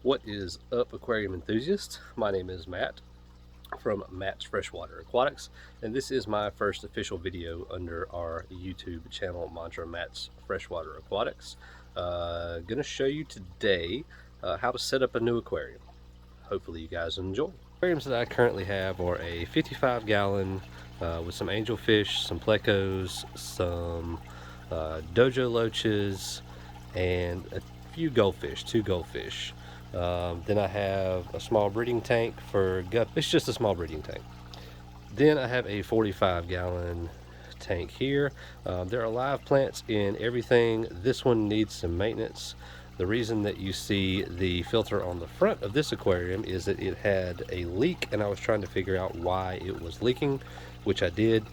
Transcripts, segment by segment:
What is up, aquarium enthusiasts? My name is Matt from Matt's Freshwater Aquatics, and this is my first official video under our YouTube channel mantra, Matt's Freshwater Aquatics. Gonna show you today how to set up a new aquarium. Hopefully you guys enjoy. Aquariums that I currently have are a 55-gallon with some angelfish, some plecos, some dojo loaches, and a few goldfish, 2 goldfish. Then I have a small breeding tank for gut. It's just a small breeding tank. Then I have a 45-gallon tank here. There are live plants in everything. This one needs some maintenance. The reason that you see the filter on the front of this aquarium is that it had a leak, and I was trying to figure out why it was leaking, which I did.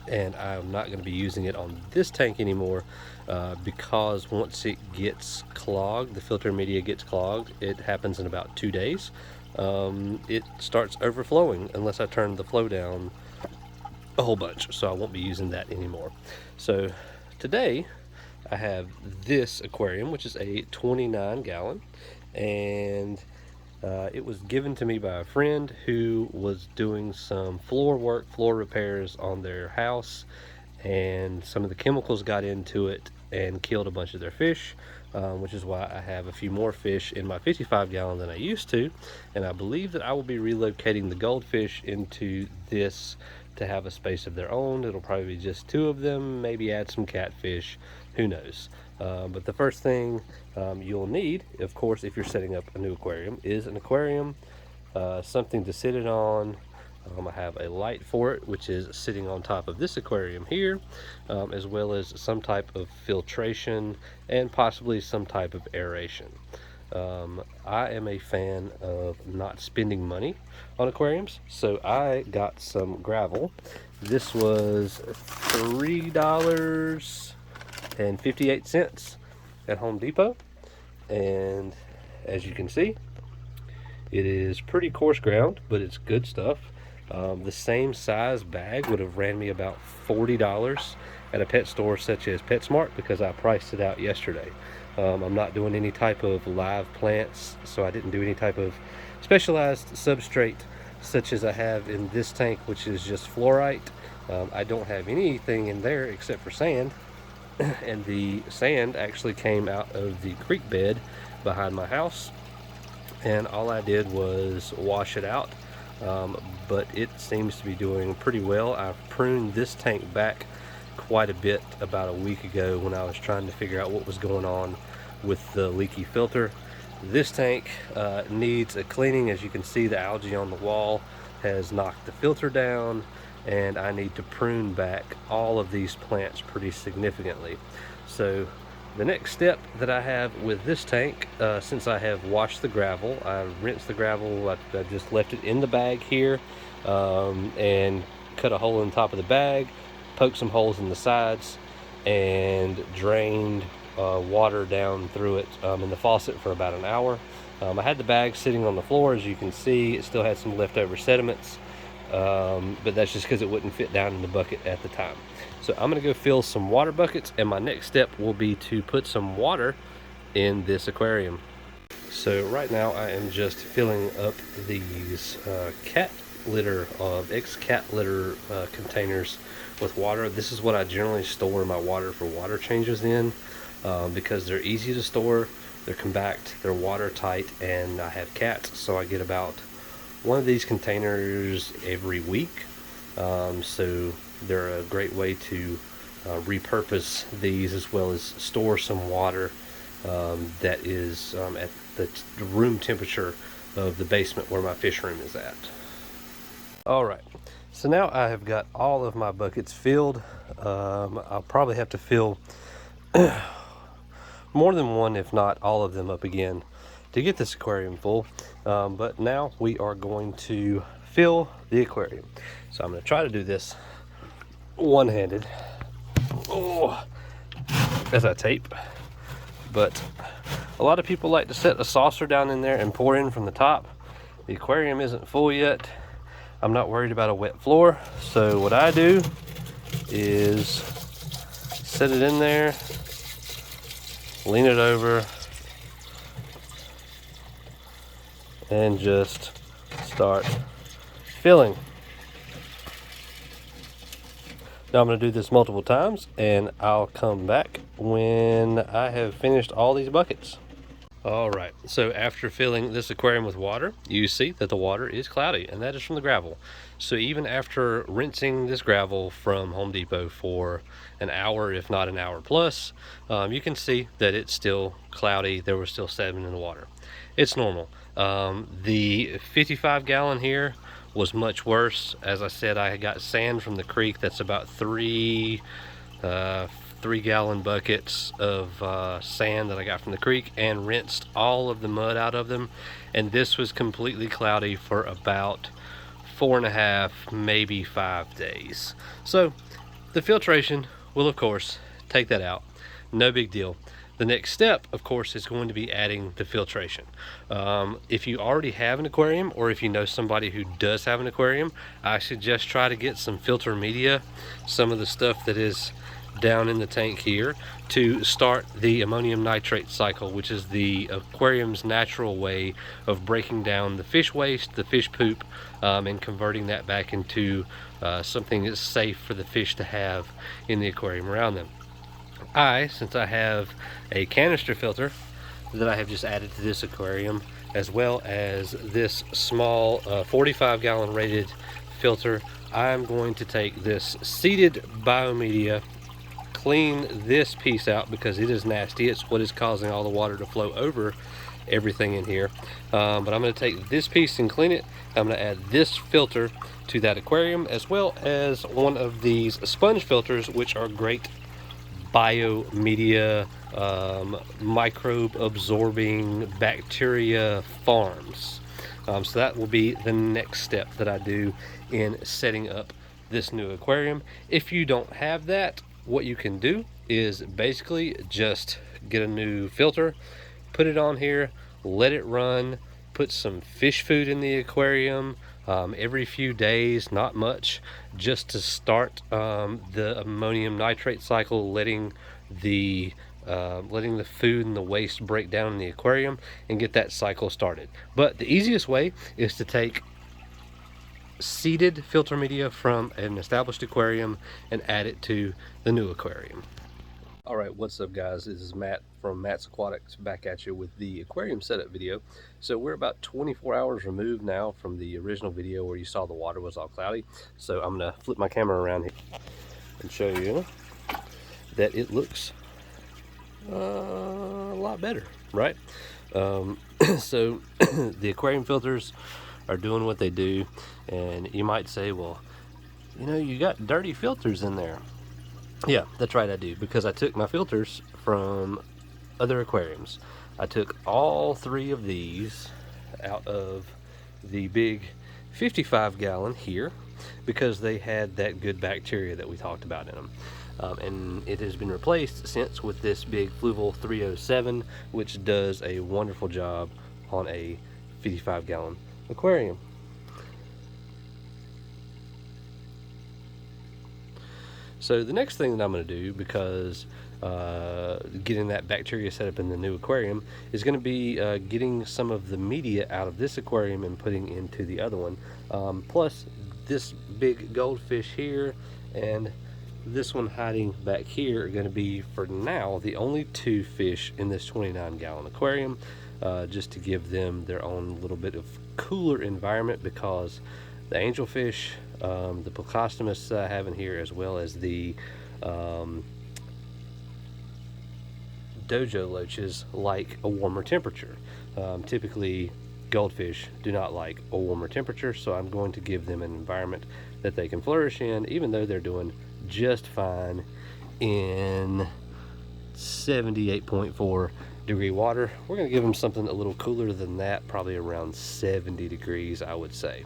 And I'm not going to be using it on this tank anymore because once it gets clogged, the filter media gets clogged, it happens in about 2 days. It starts overflowing unless I turn the flow down a whole bunch, so I won't be using that anymore. So today I have this aquarium, which is a 29-gallon, and it was given to me by a friend who was doing some floor work, floor repairs on their house, and some of the chemicals got into it and killed a bunch of their fish, which is why I have a few more fish in my 55-gallon than I used to. And I believe that I will be relocating the goldfish into this to have a space of their own. It'll probably be just 2 of them, maybe add some catfish, who knows. But the first thing you'll need, of course, if you're setting up a new aquarium, is an aquarium, something to sit it on. I have a light for it, which is sitting on top of this aquarium here, as well as some type of filtration and possibly some type of aeration. I am a fan of not spending money on aquariums, so I got some gravel. This was $3.58 at Home Depot, and as you can see, it is pretty coarse ground, but it's good stuff. The same size bag would have ran me about $40 at a pet store such as PetSmart because I priced it out yesterday. I'm not doing any type of live plants, so I didn't do any type of specialized substrate such as I have in this tank, which is just fluorite. I don't have anything in there except for sand, and the sand actually came out of the creek bed behind my house, and all I did was wash it out. But it seems to be doing pretty well. I've pruned this tank back quite a bit about a week ago when I was trying to figure out what was going on with the leaky filter. This tank needs a cleaning. As you can see, the algae on the wall has knocked the filter down, and I need to prune back all of these plants pretty significantly. So the next step that I have with this tank, since I have washed the gravel, I rinsed the gravel, I just left it in the bag here, and cut a hole in the top of the bag, poked some holes in the sides, and drained water down through it in the faucet for about an hour. I had the bag sitting on the floor. As you can see, it still had some leftover sediments, but that's just because it wouldn't fit down in the bucket at the time. So I'm going to go fill some water buckets, and my next step will be to put some water in this aquarium. So right now I am just filling up these cat litter, ex-cat litter containers with water. This is what I generally store my water for water changes in, because they're easy to store, they're compact, they're watertight, and I have cats, so I get about one of these containers every week. So they're a great way to repurpose these, as well as store some water that is at the room temperature of the basement where my fish room is at. Alright, so now I have got all of my buckets filled. I'll probably have to fill more than one, if not all of them, up again to get this aquarium full. But now we are going to fill the aquarium. So I'm going to try to do this one-handed, as I tape. But a lot of people like to set a saucer down in there and pour in from the top. The aquarium isn't full yet. I'm not worried about a wet floor, so what I do is set it in there, lean it over, and just start filling. Now I'm going to do this multiple times, and I'll come back when I have finished all these buckets. Alright, so after filling this aquarium with water, you see that the water is cloudy, and that is from the gravel. So even after rinsing this gravel from Home Depot for an hour, if not an hour plus, you can see that it's still cloudy. There was still sediment in the water. It's normal. The 55 gallon here was much worse. As I said, I got sand from the creek. That's about 3-gallon buckets of sand that I got from the creek, and rinsed all of the mud out of them. And this was completely cloudy for about 4.5, maybe 5 days. So the filtration will of course take that out. No big deal. The next step, of course, is going to be adding the filtration. If you already have an aquarium, or if you know somebody who does have an aquarium, I suggest try to get some filter media, some of the stuff that is down in the tank here, to start the ammonium nitrate cycle, which is the aquarium's natural way of breaking down the fish waste, the fish poop, and converting that back into something that's safe for the fish to have in the aquarium around them. Since I have a canister filter that I have just added to this aquarium, as well as this small 45-gallon rated filter, I'm going to take this seeded biomedia, clean this piece out because it is nasty. It's what is causing all the water to flow over everything in here. But I'm going to take this piece and clean it. I'm going to add this filter to that aquarium, as well as one of these sponge filters, which are great biomedia, microbe absorbing bacteria farms. So that will be the next step that I do in setting up this new aquarium. If you don't have that, what you can do is basically just get a new filter, put it on here, let it run, put some fish food in the aquarium every few days, not much, just to start the ammonium nitrate cycle, letting the food and the waste break down in the aquarium and get that cycle started. But the easiest way is to take seeded filter media from an established aquarium and add it to the new aquarium. All right, what's up guys? This is Matt from Matt's Aquatics, back at you with the aquarium setup video. So we're about 24 hours removed now from the original video where you saw the water was all cloudy. So I'm gonna flip my camera around here and show you that it looks a lot better, right? So the aquarium filters are doing what they do, and you might say, well, you know, you got dirty filters in there. Yeah, that's right, I do, because I took my filters from other aquariums. I took all 3 of these out of the big 55-gallon here because they had that good bacteria that we talked about in them. And it has been replaced since with this big Fluval 307, which does a wonderful job on a 55-gallon aquarium. So the next thing that I'm going to do, because getting that bacteria set up in the new aquarium, is going to be getting some of the media out of this aquarium and putting into the other one. Plus this big goldfish here and this one hiding back here are going to be, for now, the only 2 fish in this 29-gallon aquarium, just to give them their own little bit of cooler environment, because the angelfish, the Plecostomus I have in here, as well as the dojo loaches, like a warmer temperature. Typically goldfish do not like a warmer temperature, so I'm going to give them an environment that they can flourish in, even though they're doing just fine in 78.4 degree water. We're going to give them something a little cooler than that, probably around 70 degrees, I would say.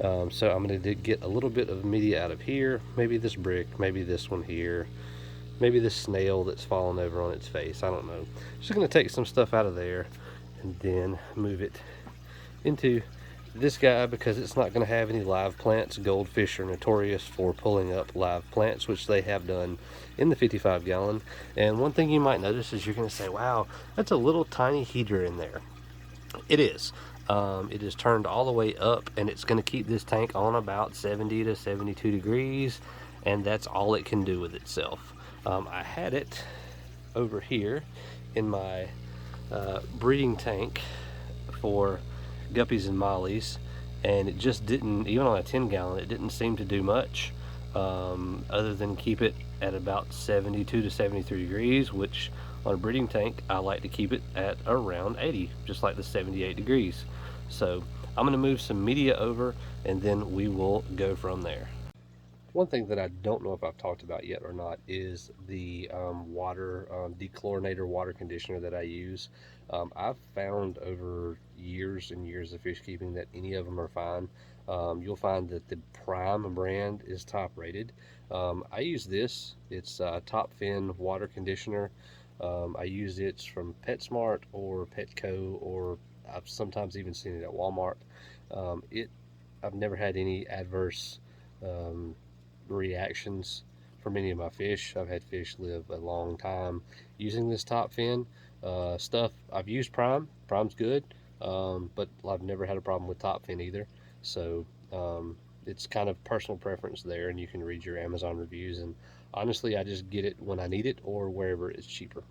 So I'm going to get a little bit of media out of here, maybe this brick, maybe this one here, maybe this snail that's fallen over on its face, I don't know. Just going to take some stuff out of there and then move it into this guy, because it's not going to have any live plants. Goldfish are notorious for pulling up live plants, which they have done in the 55-gallon. And one thing you might notice is you're going to say, wow, that's a little tiny heater in there. It is. It is turned all the way up, and it's going to keep this tank on about 70 to 72 degrees, and that's all it can do with itself. I had it over here in my breeding tank for guppies and mollies, and it just didn't, even on a 10 gallon, it didn't seem to do much other than keep it at about 72 to 73 degrees, which on a breeding tank I like to keep it at around 80, just like the 78 degrees. So I'm going to move some media over, and then we will go from there. One thing that I don't know if I've talked about yet or not is the water dechlorinator water conditioner that I use. I've found over years and years of fish keeping that any of them are fine. You'll find that the Prime brand is top rated. I use this. It's Top Fin water conditioner. I use it from PetSmart or Petco, or I've sometimes even seen it at Walmart. I've never had any adverse reactions from any of my fish. I've had fish live a long time using this Top Fin stuff. I've used Prime's good, but I've never had a problem with Top Fin either. So it's kind of personal preference there, and you can read your Amazon reviews, and honestly I just get it when I need it or wherever it's cheaper.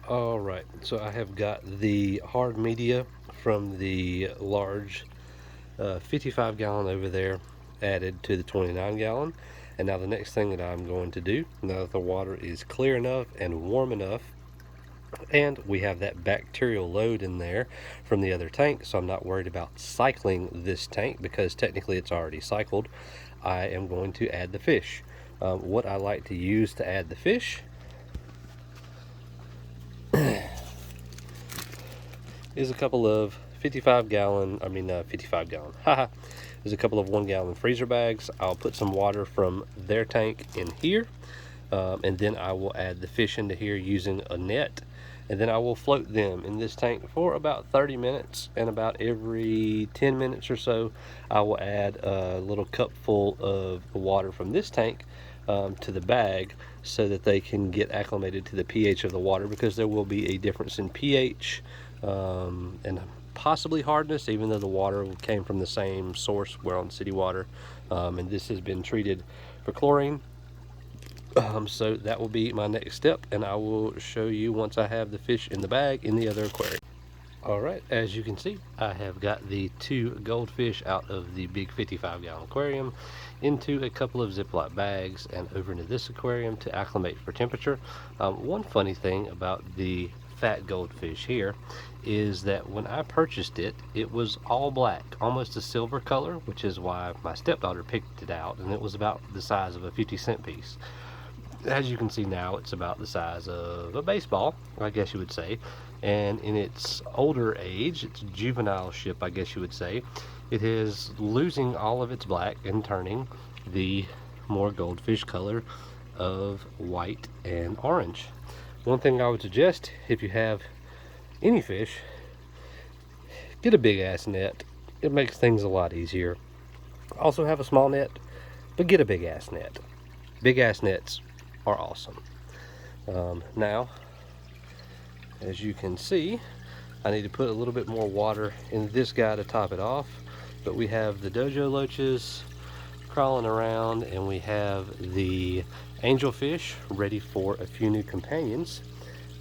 All right, so I have got the hard media from the large 55 gallon over there added to the 29 gallon, and now the next thing that I'm going to do, now that the water is clear enough and warm enough, and we have that bacterial load in there from the other tank, so I'm not worried about cycling this tank because technically it's already cycled, I am going to add the fish. What I like to use to add the fish is a couple of 55 gallon, haha, there's a couple of 1 gallon freezer bags. I'll put some water from their tank in here, and then I will add the fish into here using a net, and then I will float them in this tank for about 30 minutes, and about every 10 minutes or so I will add a little cup full of the water from this tank to the bag so that they can get acclimated to the pH of the water, because there will be a difference in pH and possibly hardness, even though the water came from the same source. We're on city water, and this has been treated for chlorine. So that will be my next step, and I will show you once I have the fish in the bag in the other aquarium. Alright, as you can see, I have got the 2 goldfish out of the big 55 gallon aquarium into a couple of Ziploc bags and over into this aquarium to acclimate for temperature. One funny thing about the fat goldfish here is that when I purchased it, it was all black, almost a silver color, which is why my stepdaughter picked it out, and it was about the size of a 50-cent piece. As you can see now, it's about the size of a baseball, I guess you would say, and in its older age, its juvenile ship, I guess you would say, it is losing all of its black and turning the more goldfish color of white and orange. One thing I would suggest, if you have any fish, get a big ass net. It makes things a lot easier. Also have a small net, but get a big ass net. Big ass nets are awesome. Now, as you can see, I need to put a little bit more water in this guy to top it off, but we have the dojo loaches crawling around, and we have the angelfish ready for a few new companions.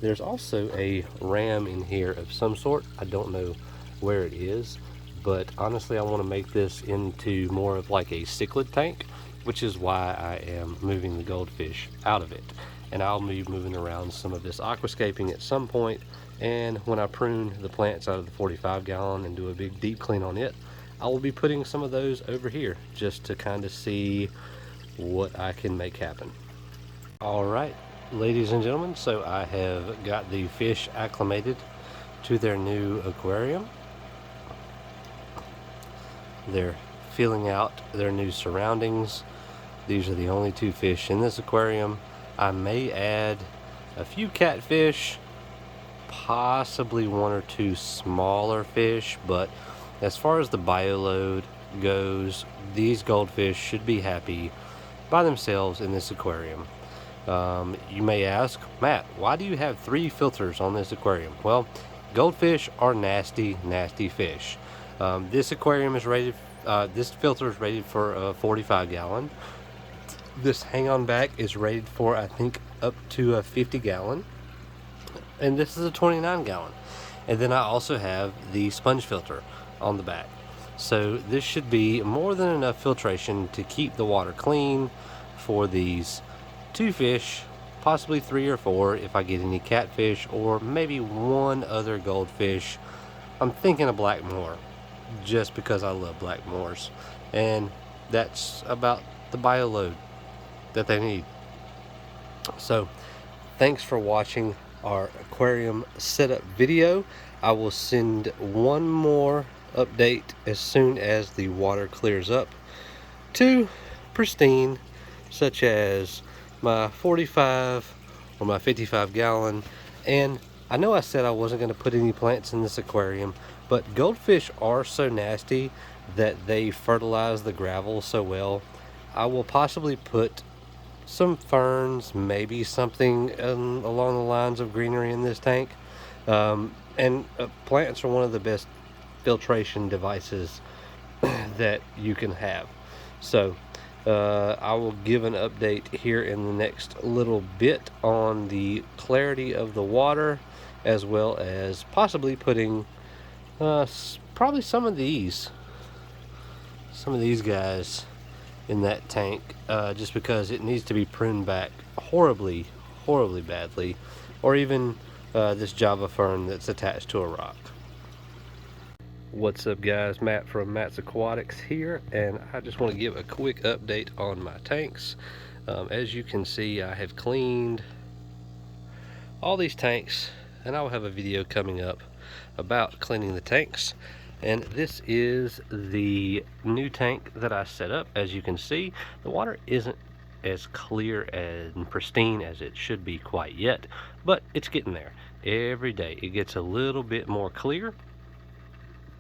There's also a ram in here of some sort. I don't know where it is, but honestly I want to make this into more of like a cichlid tank, which is why I am moving the goldfish out of it. And I'll be moving around some of this aquascaping at some point, and when I prune the plants out of the 45 gallon and do a big deep clean on it, I will be putting some of those over here just to kind of see what I can make happen. Alright, ladies and gentlemen, so I have got the fish acclimated to their new aquarium. They're feeling out their new surroundings. These are the only 2 fish in this aquarium. I may add a few catfish, possibly 1 or 2 smaller fish, but as far as the bioload goes, these goldfish should be happy by themselves in this aquarium. You may ask, Matt, why do you have 3 filters on this aquarium? Well, Goldfish are nasty, nasty fish. This aquarium is rated, this filter is rated for a 45 gallon. This hang on back is rated for, I think, up to a 50 gallon. And this is a 29 gallon. And then I also have the sponge filter on the back. So this should be more than enough filtration to keep the water clean for these 2 fish, possibly 3 or 4 if I get any catfish, or maybe 1 other goldfish. I'm thinking a black moor, just because I love black moors. And that's about the bio load that they need. So thanks for watching our aquarium setup video. I will send one more update as soon as the water clears up to pristine, such as my 45 or my 55 gallon. And I know I said I wasn't going to put any plants in this aquarium, but goldfish are so nasty that they fertilize the gravel so well. I will possibly put some ferns, maybe something along the lines of greenery in this tank. And plants are one of the best filtration devices that you can have. So I will give an update here in the next little bit on the clarity of the water, as well as possibly putting probably some of these guys in that tank, just because it needs to be pruned back horribly badly, or even this Java fern that's attached to a rock. What's up guys, Matt from Matt's Aquatics here, and I just want to give a quick update on my tanks. As you can see, I have cleaned all these tanks, and I will have a video coming up about cleaning the tanks. And this is the new tank that I set up. As you can see, the water isn't as clear and pristine as it should be quite yet, but it's getting there. Every day it gets a little bit more clear,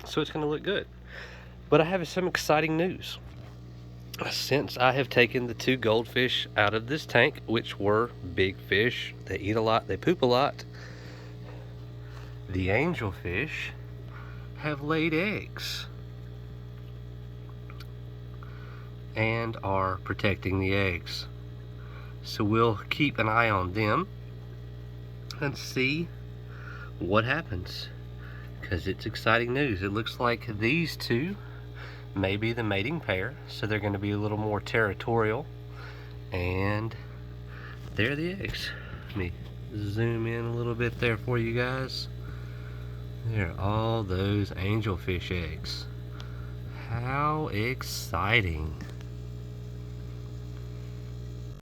so it's going to look good. But I have some exciting news. Since I have taken the 2 goldfish out of this tank, which were big fish, they eat a lot, they poop a lot, the angelfish have laid eggs and are protecting the eggs. So we'll keep an eye on them and see what happens, because it's exciting news. It looks like these 2 may be the mating pair, so they're going to be a little more territorial. And there are the eggs. Let me zoom in a little bit there for you guys. There are all those angelfish eggs. How exciting!